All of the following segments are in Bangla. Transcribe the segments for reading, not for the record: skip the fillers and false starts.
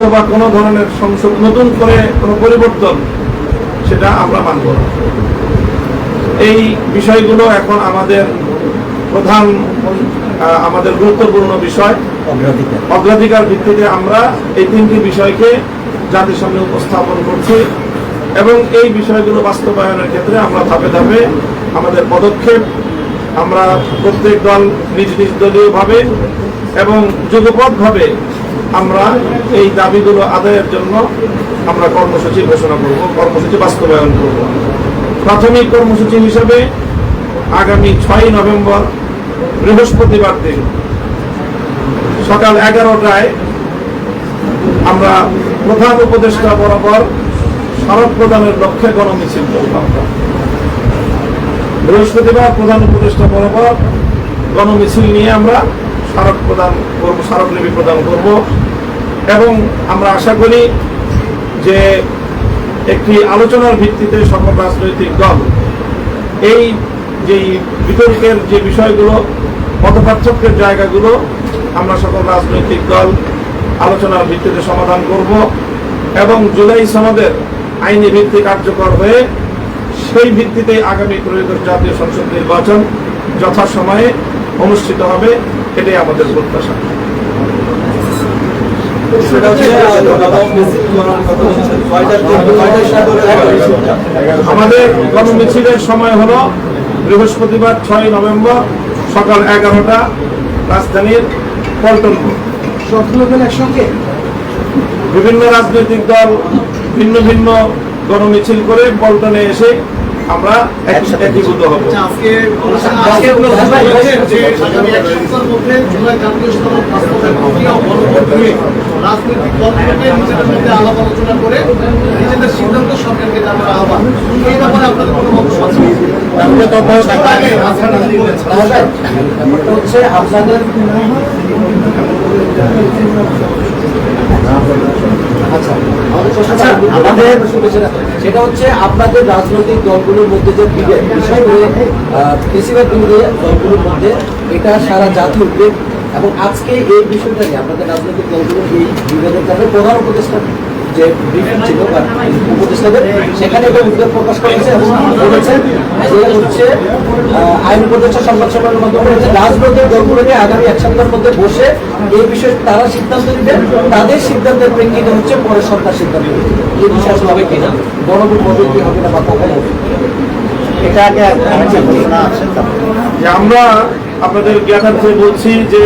বা কোনো ধরনের সংসদ নতুন করে কোনো পরিবর্তন সেটা আমরা মানব না। এই বিষয়গুলো এখন আমাদের প্রধান আমাদের গুরুত্বপূর্ণ বিষয়, অগ্রাধিকার ভিত্তিতে আমরা এই তিনটি বিষয়কে জাতির সামনে উপস্থাপন করছি এবং এই বিষয়গুলো বাস্তবায়নের ক্ষেত্রে আমরা ধাপে ধাপে আমাদের পদক্ষেপ আমরা প্রত্যেক দল নিজ নিজ দলীয়ভাবে এবং যুগপথভাবে আমরা এই দাবিগুলো আদায়ের জন্য আমরা কর্মসূচি ঘোষণা করব, কর্মসূচি বাস্তবায়ন করব। প্রাথমিক কর্মসূচি হিসেবে আগামী 6 নভেম্বর বৃহস্পতিবার দিন সকাল 11টায় আমরা প্রধান উপদেষ্টা বরাবর স্মারক প্রদানের লক্ষ্যে গণমিছিল করব। বৃহস্পতিবার প্রধান উপদেষ্টা বরাবর গণমিছিল নিয়ে আমরা স্মারক প্রদান করব, স্মারকলিপি প্রদান করব এবং আমরা আশা করি যে একটি আলোচনার ভিত্তিতে সকল রাজনৈতিক দল এই যে বিতর্কের যে বিষয়গুলো, মতপার্থক্যের জায়গাগুলো আমরা সকল রাজনৈতিক দল আলোচনার ভিত্তিতে সমাধান করব এবং জুলাই সনদের আইনি ভিত্তি কার্যকর হয়ে সেই ভিত্তিতে আগামী ত্রয়োদশ জাতীয় সংসদ নির্বাচন যথাসময়ে অনুষ্ঠিত হবে, এটাই আমাদের প্রত্যাশা। আমাদের গণমিছিলের সময় হলো বৃহস্পতিবার 6 নভেম্বর সকাল 11টা রাজধানীর পল্টন। একসঙ্গে বিভিন্ন রাজনৈতিক দল ভিন্ন ভিন্ন গণমিছিল করে পল্টনে এসে আমরা একীভূত হব। রাজনৈতিক দলগুলোকে নিজেদের মধ্যে আলাপ আলোচনা করে নিজেদের সিদ্ধান্ত সরকারকে জানার আহ্বান, এই ব্যাপারে আপনাদের কোনো বক্তব্য আছে? হচ্ছে আপনাদের আমাদের সেটা হচ্ছে আপনাদের রাজনৈতিক দলগুলোর মধ্যে যে বিভেদ, বিশেষ করে বেশিরভাগ দলগুলোর মধ্যে এটা সারা জাতি উদ্বেগ এবং আজকে এই বিষয়টা নিয়ে আপনাদের রাজনৈতিক দলগুলোর এই বিভেদের কারণে প্রধান উপদেষ্টা যে ব্রিফিং ছিল বা উপদেষ্টাদের সেখানে উদ্বেগ প্রকাশ করেছে এবং বলেছেন যে হচ্ছে আইন উপদেষ্টা সংবাদ সম্মেলনের মাধ্যমে হচ্ছে রাজনৈতিক দলগুলোকে আগামী 1 সপ্তাহের মধ্যে বসে এই বিষয়ে তারা সিদ্ধান্ত দিবেন, তাদের সিদ্ধান্তের প্রেক্ষিতে হচ্ছে পরে সরকার সিদ্ধান্ত নেবে। এই বিষয় হবে কিনা, গণভোট হবে কি হবে না বা কখন হবে, এটা আগে ঘোষণা আছে। আমরা আপনাদের জ্ঞাতার্থে বলছি যে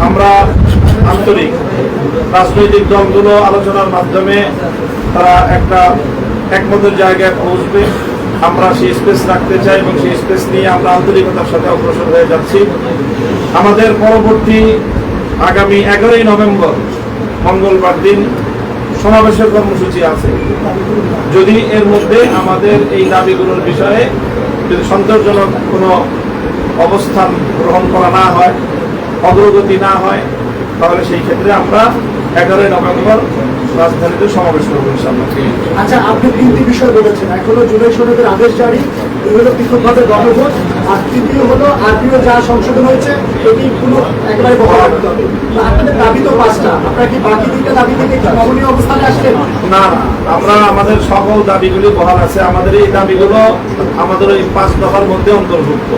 আমরা আন্তরিক রাজনৈতিক দলগুলো আলোচনার মাধ্যমে তারা একটা একমতের জায়গায় পৌঁছবে, আমরা সেই স্পেস রাখতে চাই এবং সেই স্পেস নিয়ে আমরা আন্তরিকতার সাথে অগ্রসর হয়ে যাচ্ছি। আমাদের পরবর্তী আগামী 11 নভেম্বর মঙ্গলবার দিন সমাবেশের কর্মসূচি আছে। যদি এর মধ্যে আমাদের এই দাবিগুলোর বিষয়ে যদি সন্তোষজনক কোনো অবস্থান গ্রহণ করা না হয়, অগ্রগতি না হয়, তাহলে সেই ক্ষেত্রে আমরা 11 নভেম্বর রাজধানীতে সমাবেশ করবো ইনশাআল্লাহ। আচ্ছা, আপনি তিনটি বিষয় বলেছেন, এক হলো জুলাই সনদের আদেশ জারি, দুই হলো পৃথকভাবে গণভোট, আর তৃতীয় হলো আরপিও যা সংশোধন হয়েছে এটি পুরো একেবারে বহাল রাখতে হবে। আপনাদের দাবি তো 5টা, আপনারা কি বাকি 2টা দাবি থেকে নমনীয় অবস্থানে আসলেন? না, আমরা আমাদের সকল দাবিগুলি বহাল আছে। আমাদের এই দাবিগুলো আমাদের ওই 5 দফার মধ্যে অন্তর্ভুক্ত।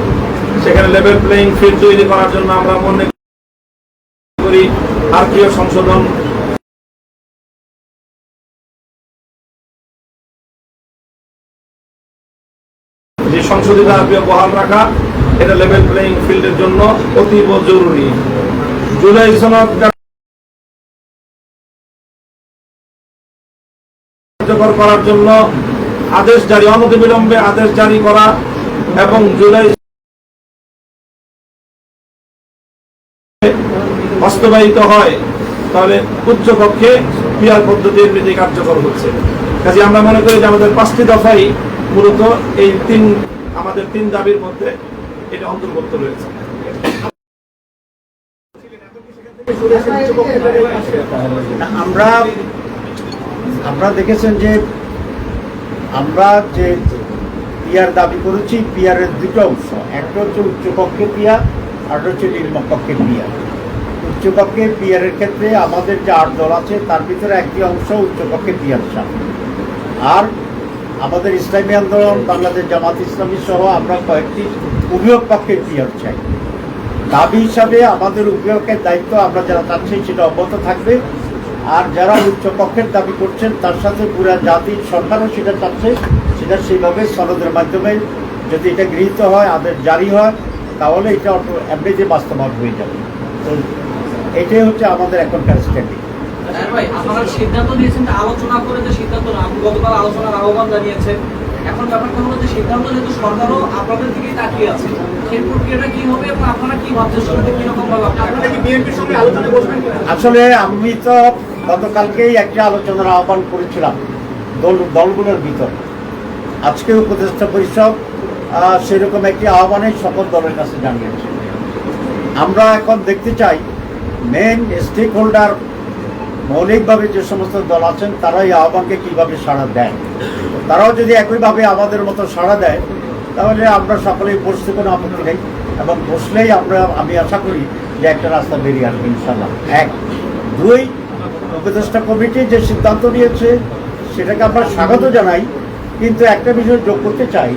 সেখানে লেভেল প্লেইং ফিল্ড তৈরি করার জন্য আমরা মনে করি আরপিও সংশোধন, যে সংশোধিত আরপিও বহাল রাখা, এটা লেভেল প্লেইং ফিল্ডের জন্য অতীব জরুরি। জুলাই সনদ কার্যকর করার জন্য আদেশ জারি, অনতিবিলম্বে আদেশ জারি করা এবং জুলাই বাস্তবায়িত হয় তাহলে উচ্চকক্ষে পিয়ার পদ্ধতির নীতি কার্যকর হচ্ছে। কাজে আমরা মনে করি যে আমাদের 5টি দফাই মূলত এই আমাদের 3 দাবির মধ্যে এটা অন্তর্ভুক্ত রয়েছে। আমরা দেখেছেন যে আমরা যে পিয়ার দাবি করেছি, পিয়ারের 2টা অংশ, একটা হচ্ছে উচ্চকক্ষে পিয়ার আর হচ্ছে নিম্নকক্ষে পিয়ার। উচ্চকক্ষে পিয়ারের ক্ষেত্রে আমাদের যে 8 দল আছে তার ভিতরে একটি অংশ উচ্চকক্ষে পিয়ার চান। আর আমাদের ইসলামী আন্দোলন, বাংলাদেশ জামাত ইসলামী সহ আমরা কয়েকটি উভয় পক্ষের পিয়ার চাই। দাবি হিসাবে আমাদের উভয়কের দায়িত্ব আমরা যারা চাচ্ছি সেটা অব্যাহত থাকবে। আর যারা উচ্চকক্ষের দাবি করছেন তার সাথে পুরা জাতির সরকারও সেটা চাচ্ছে, সেটা সেইভাবে সনদের মাধ্যমে যদি এটা গৃহীত হয়, আদেশ জারি হয়, তাহলে এটা এমনিতে বাস্তবায়ন হয়ে যাবে। তো এটাই হচ্ছে আমাদের এখনকার স্ট্যান্ডিং। ভাই, আপনারা সিদ্ধান্ত নিয়েছেন যে আলোচনা করে যে সিদ্ধান্ত না, আপনি গতকাল আলোচনার আহ্বান জানিয়েছেন। এখন ব্যাপারটা হলো যে সিদ্ধান্ত যেহেতু সরকারও আপনাদের দিকেই তাকিয়ে আছে, সেই প্রক্রিয়াটা কি হবে এবং আপনারা কি ভাবছেন সেটা কিরকম ভাবে আপনারা কি বিএনপির সঙ্গে আলোচনা বসবেন? আসলে আমি তো গতকালকেই একটা আলোচনার আহ্বান করেছিলাম দলগুলোর ভিতর। আজকে উপদেষ্টা পরিষদ সেরকম একটি আহ্বানে সকল দলের কাছে জানিয়েছে। আমরা এখন দেখতে চাই মেন স্টেক হোল্ডার মৌলিকভাবে যে সমস্ত দল আছেন তারা এই আহ্বানকে কীভাবে সাড়া দেয়। তারাও যদি একইভাবে আমাদের মতো সাড়া দেয় তাহলে আমরা সকলেই বসতে কোনো আপত্তি নেই, এবং বসলেই আমি আশা করি যে একটা রাস্তা বেরিয়ে আসবে ইনশাল্লাহ। 1, 2, উপদেষ্টা কমিটি যে সিদ্ধান্ত নিয়েছে সেটাকে আমরা স্বাগত জানাই, কিন্তু একটা বিষয় যোগ করতে চাই।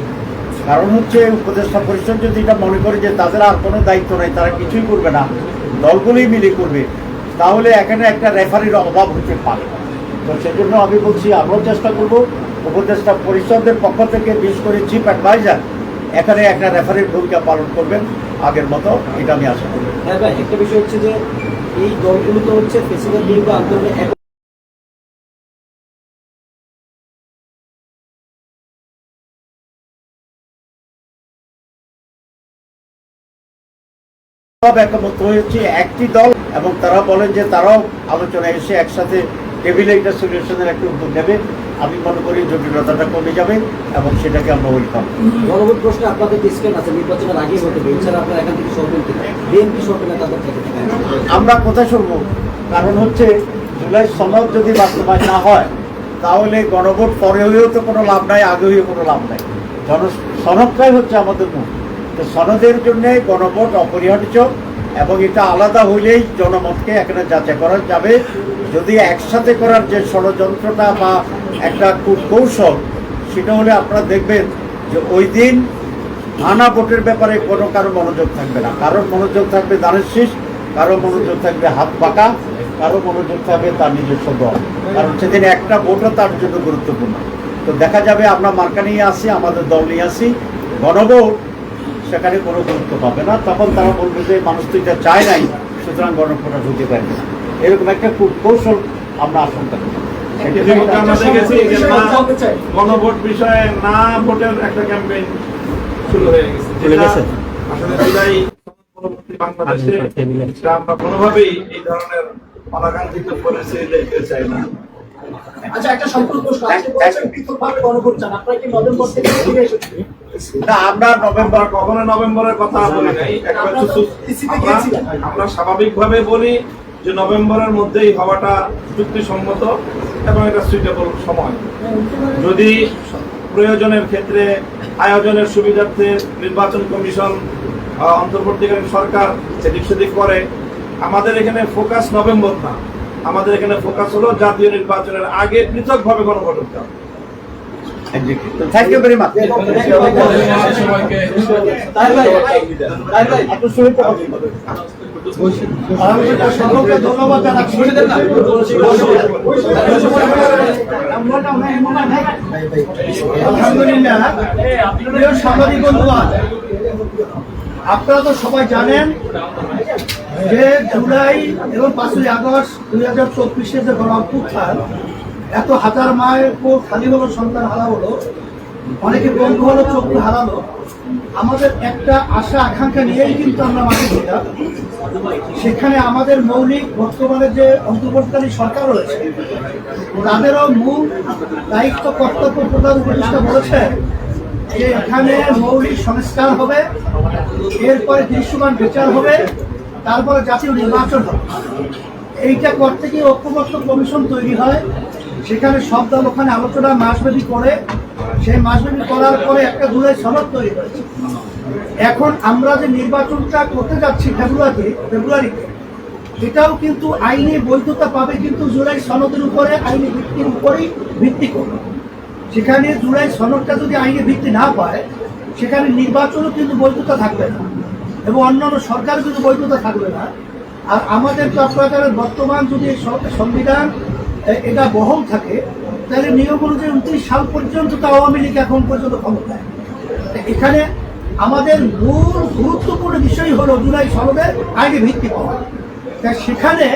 কারণ হচ্ছে উপদেষ্টা পরিষদ যদি এটা মনে করে যে তাদের আর কোনো দায়িত্ব নেই, তারা কিছুই করবে না, দলগুলোই মিলে করবে, তাহলে এখানে একটা রেফারির অভাব হতে পারে। তো সেজন্য আমি বলছি আমরাও চেষ্টা করব উপদেষ্টা পরিষদের পক্ষ থেকে, বিশেষ করে চিফ অ্যাডভাইজার এখানে একটা রেফারির ভূমিকা পালন করবেন আগের মতো, এটা আমি আশা করি। হ্যাঁ ভাই, একটা বিষয় হচ্ছে যে এই দলগুলো তো হচ্ছে ফেসিবাদ বিরোধী আন্দোলনে সব একমত হয়েছে একটি দল, এবং তারা বলেন যে তারাও আলোচনায় এসে একসাথে টেবিলে একটা সলিউশনের একটা উদ্যোগ নেবে। আমি মনে করি জটিলতাটা কমে যাবে এবং সেটাকে আমরা ওয়েলকাম। জনগণ প্রশ্নে আপনাদের ডিসকাউন্ট আছে, নির্বাচনের আগেই হতে হবে, এছাড়া আপনারা এখান থেকে সরবেন কিনা, বিএনপি সরবে না তাদের থেকে? আমরা কোথায় শুনবো? কারণ হচ্ছে জুলাই সনদ যদি বাস্তবায়ন না হয় তাহলে গণভোট পরে হয়েও তো কোনো লাভ নাই, আগে হয়েও কোনো লাভ নাই। সনদটাই হচ্ছে আমাদের মূল। তো সনদের জন্য গণভোট অপরিহার্য, এবং এটা আলাদা হইলেই জনমতকে এখানে যাচাই করা যাবে। যদি একসাথে করার যে ষড়যন্ত্রটা বা একটা কৌশল, সেটা হলে আপনারা দেখবেন যে ওই দিন আনা ভোটের ব্যাপারে কোনো কারো মনোযোগ থাকবে না। কারোর মনোযোগ থাকবে দানের শীষ, কারো মনোযোগ থাকবে হাত পাকা, কারো মনোযোগ থাকবে তার নিজস্ব দল। কারণ সেদিন একটা ভোটও তার জন্য গুরুত্বপূর্ণ। তো দেখা যাবে আমরা মার্কা নিয়ে আসি, আমাদের দল নিয়ে আসি, গণভোট সেখানে কোনো গুরুত্ব পাবে না। তখন তারা বলবে যে মানুষ তো এটা চায় নাই, সুতরাং গণভোটটা ঢুকে পারবে না। এরকম একটা কৌশল আমরা আশঙ্কা করি। আমরা দেখেছি যে গণভোট বিষয়ে না ভোটের একটা ক্যাম্পেইন শুরু হয়ে গেছে। আসলে জুলাই পরবর্তী বাংলাদেশে এটা আমরা কোনোভাবেই এই ধরনের অনাকাঙ্ক্ষিত পরিস্থিতি দেখতে চাই না। আচ্ছা, একটা সম্পূর্ণ প্রশ্ন। আজকে বলছেন পৃথকভাবে গণভোট চান, আপনারা কি নভেম্বর থেকে ফিরে এসেছেন? না, আমরা নভেম্বর কখনো নভেম্বরের কথা বলি নাই। আমরা স্বাভাবিকভাবে বলি যে নভেম্বরের মধ্যেই হওয়াটা যুক্তিসম্মত এবং এটা সুইটেবল সময়। যদি প্রয়োজনের ক্ষেত্রে আয়োজনের সুবিধার্থে নির্বাচন কমিশন, অন্তর্বর্তীকালীন সরকার এদিক সেদিক করে, আমাদের এখানে ফোকাস নভেম্বর না, আমাদের এখানে ফোকাস হলো জাতীয় নির্বাচনের আগে পৃথকভাবে গণভোট করতে হবে। Thank you very much. ধন্যবাদ জানাচ্ছি। আলহামদুলিল্লাহ, প্রিয় সাংবাদিক বন্ধুগণ, আপনারা তো সবাই জানেন যে জুলাই এবং 5ই আগস্ট 2024 যে গণ অভ্যুত্থান, এত হাজার মায়ের কোল খালি হলো, সন্তান হারা হলো, অনেকে বন্ধু হলো, চোখ হারালো। আমাদের একটা আশা আকাঙ্ক্ষা নিয়েই কিন্তু আমরা মাঠে ছিলাম। সেখানে আমাদের মৌলিক বর্তমানে যে অন্তর্বর্তীকালীন সরকার রয়েছে তাদেরও মূল দায়িত্ব কর্তব্য প্রধান উপদেষ্টা বলেছে যে এখানে মৌলিক সংস্কার হবে, এরপরে দৃশ্যমান বিচার হবে, তারপরে জাতীয় নির্বাচন হবে। এইটা করতে গিয়ে ঐক্যবদ্ধ কমিশন তৈরি হয়, সেখানে সব দল ওখানে আলোচনা মাসব্যাপী করে, সেই মাসব্যাপী করার পরে একটা জুলাই সনদ তৈরি হয়েছে। এখন আমরা যে নির্বাচনটা করতে যাচ্ছি ফেব্রুয়ারিতে, এটাও কিন্তু আইনি বৈধতা পাবে কিন্তু জুলাই সনদের উপরে আইনি ভিত্তির উপরেই ভিত্তি করবে। সেখানে জুলাই সনদটা যদি আইনি ভিত্তি না পায় সেখানে নির্বাচনও কিন্তু বৈধতা থাকবে না এবং অন্যান্য সরকার কিন্তু বৈধতা থাকবে না। আর আমাদের চট্টগ্রামের বর্তমান যদি সংবিধান এটা বহল থাকে তাহলে নিয়ম অনুযায়ী 29 সাল পর্যন্ত তো আওয়ামী লীগ এখন পর্যন্ত ক্ষমতায়। এখানে আমাদের মূল গুরুত্বপূর্ণ বিষয় হলো জুলাই সনদের আইনি ভিত্তি পাওয়া। তাই সেখানে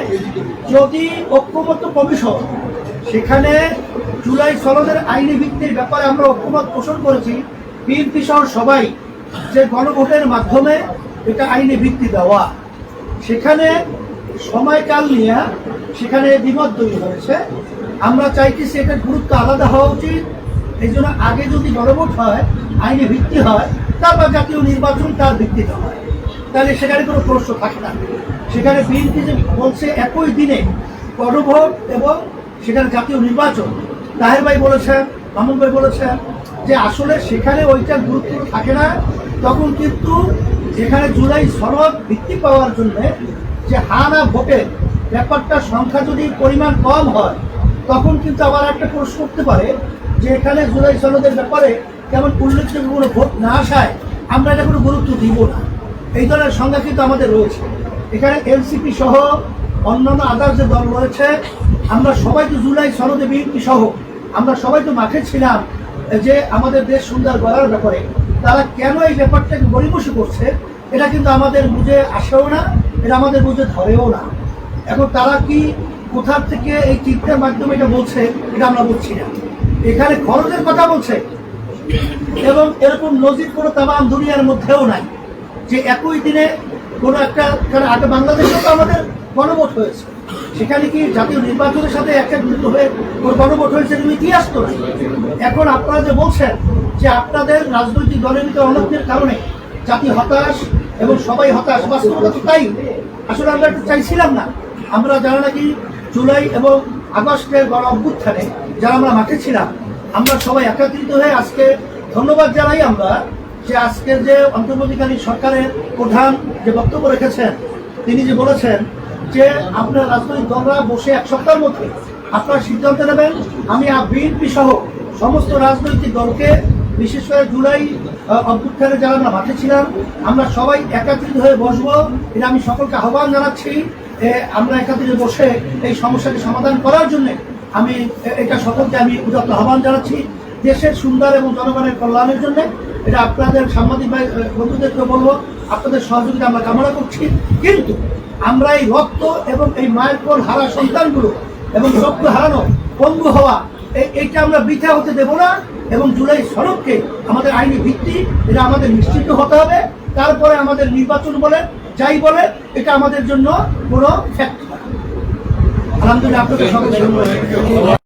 যদি ঐক্যমত্য কমিশন সেখানে জুলাই সনদের আইনি ভিত্তির ব্যাপারে আমরা ঐক্যমত পোষণ করেছি, বিএনপি সহ সবাই, যে গণভোটের মাধ্যমে এটা আইনি ভিত্তি দেওয়া, সেখানে সময়কাল নিয়ে সেখানে দ্বিমত তৈরি হয়েছে। আমরা চাইতেছি এটার গুরুত্ব আলাদা হওয়া উচিত। এই জন্য আগে যদি গণভোট হয়, আইনি ভিত্তি হয়, তারপর জাতীয় নির্বাচন তার ভিত্তিতে হয়, তাহলে সেখানে কোনো প্রশ্ন থাকে না। সেখানে বিএনপি যে বলছে একই দিনে গণভোট এবং সেখানে জাতীয় নির্বাচন, তাহের ভাই বলেছেন, মামুন ভাই বলেছেন যে আসলে সেখানে ওইটার গুরুত্ব থাকে না। তখন কিন্তু যেখানে জুলাই সনদ ভিত্তি পাওয়ার জন্য যে হানা ভোটের ব্যাপারটা সংখ্যা যদি পরিমাণ কম হয়, তখন কিন্তু আবার একটা প্রশ্ন করতে পারে যে এখানে জুলাই সনদের ব্যাপারে কেমন উল্লেখযোগ্য কোনো ভোট না আসায় আমরা এটা কোনো গুরুত্ব দিব না। এই ধরনের সংখ্যা কিন্তু আমাদের রয়েছে। এখানে এনসিপি সহ অন্যান্য আদার্স যে দল রয়েছে, আমরা সবাই তো জুলাই সনদে বিএনপি সহ আমরা সবাই তো মাঠে ছিলাম যে আমাদের দেশ সুন্দর গড়ার ব্যাপারে। তারা কেন এই ব্যাপারটাকে গড়িমসি করছে এটা কিন্তু আমাদের বুঝে আসেও না, এটা আমাদের বুঝে ধরেও না। এখন তারা কি কোথা থেকে এই চিন্তার মাধ্যমে এটা বলছে এটা আমরা বুঝছি না। এখানে খরচের কথা বলছে এবং এরকম নজির কোনো তামাম দুনিয়ার মধ্যেও নাই যে একই দিনে কোনো একটা, কারণ আগে বাংলাদেশেও তো আমাদের গণভোট হয়েছে, সেখানে কি জাতীয় নির্বাচনের সাথে একত্রিত হয়ে কোনো গণভোট হয়েছে এরকম ইতিহাস তো নাই। এখন আপনারা যে বলছেন যে আপনাদের রাজনৈতিক দলের ভিতরে অনৈক্যের কারণে জাতি হতাশ এবং সবাই হতাশ, বাস্তবতা তো তাই। আসলে আমরা একটু চাইছিলাম না, আমরা যারা নাকি জুলাই এবং আগস্টের গণ অভ্যুত্থানে যারা আমরা মাঠে ছিলাম, আমরা সবাই একত্রিত হয়ে আজকে ধন্যবাদ জানাই আমরা যে আজকের যে অন্তর্বর্তীকালীন সরকারের প্রধান যে বক্তব্য রেখেছেন, তিনি যে বলেছেন যে আপনার রাজনৈতিক দলরা বসে এক সপ্তাহের মধ্যে আপনারা সিদ্ধান্ত নেবেন। আমি বিএনপি সহ সমস্ত রাজনৈতিক দলকে, বিশেষ করে জুলাই অভ্যুত্থানে যারা আমরা মাঠে ছিলাম, আমরা সবাই একত্রিত হয়ে বসবো। এটা আমি সকলকে আহ্বান জানাচ্ছি। আমরা একত্রিত বসে এই সমস্যাকে সমাধান করার জন্য আমি এটা সকলকে আমি উদাত্ত আহ্বান জানাচ্ছি, দেশের সুন্দর এবং জনগণের কল্যাণের জন্য। এটা আপনাদের সাংবাদিক ভাই বন্ধুদেরকে বলবো, আপনাদের সহযোগিতা আমরা কামনা করছি। কিন্তু আমরা এই রক্ত এবং এই মায়ের কোল হারা সন্তানগুলো এবং চক্ষু হারানো, পঙ্গু হওয়া, এইটা আমরা বৃথা হতে দেব না। এবং জুলাই সনদকে আমাদের আইনি ভিত্তি এটা আমাদের নিশ্চিত হতে হবে। তারপরে আমাদের নির্বাচন বলে যাই বলে এটা আমাদের জন্য কোনো ফ্যাক্ট না। আলহামদুলিল্লাহ, আপনাদের সকলকে ধন্যবাদ।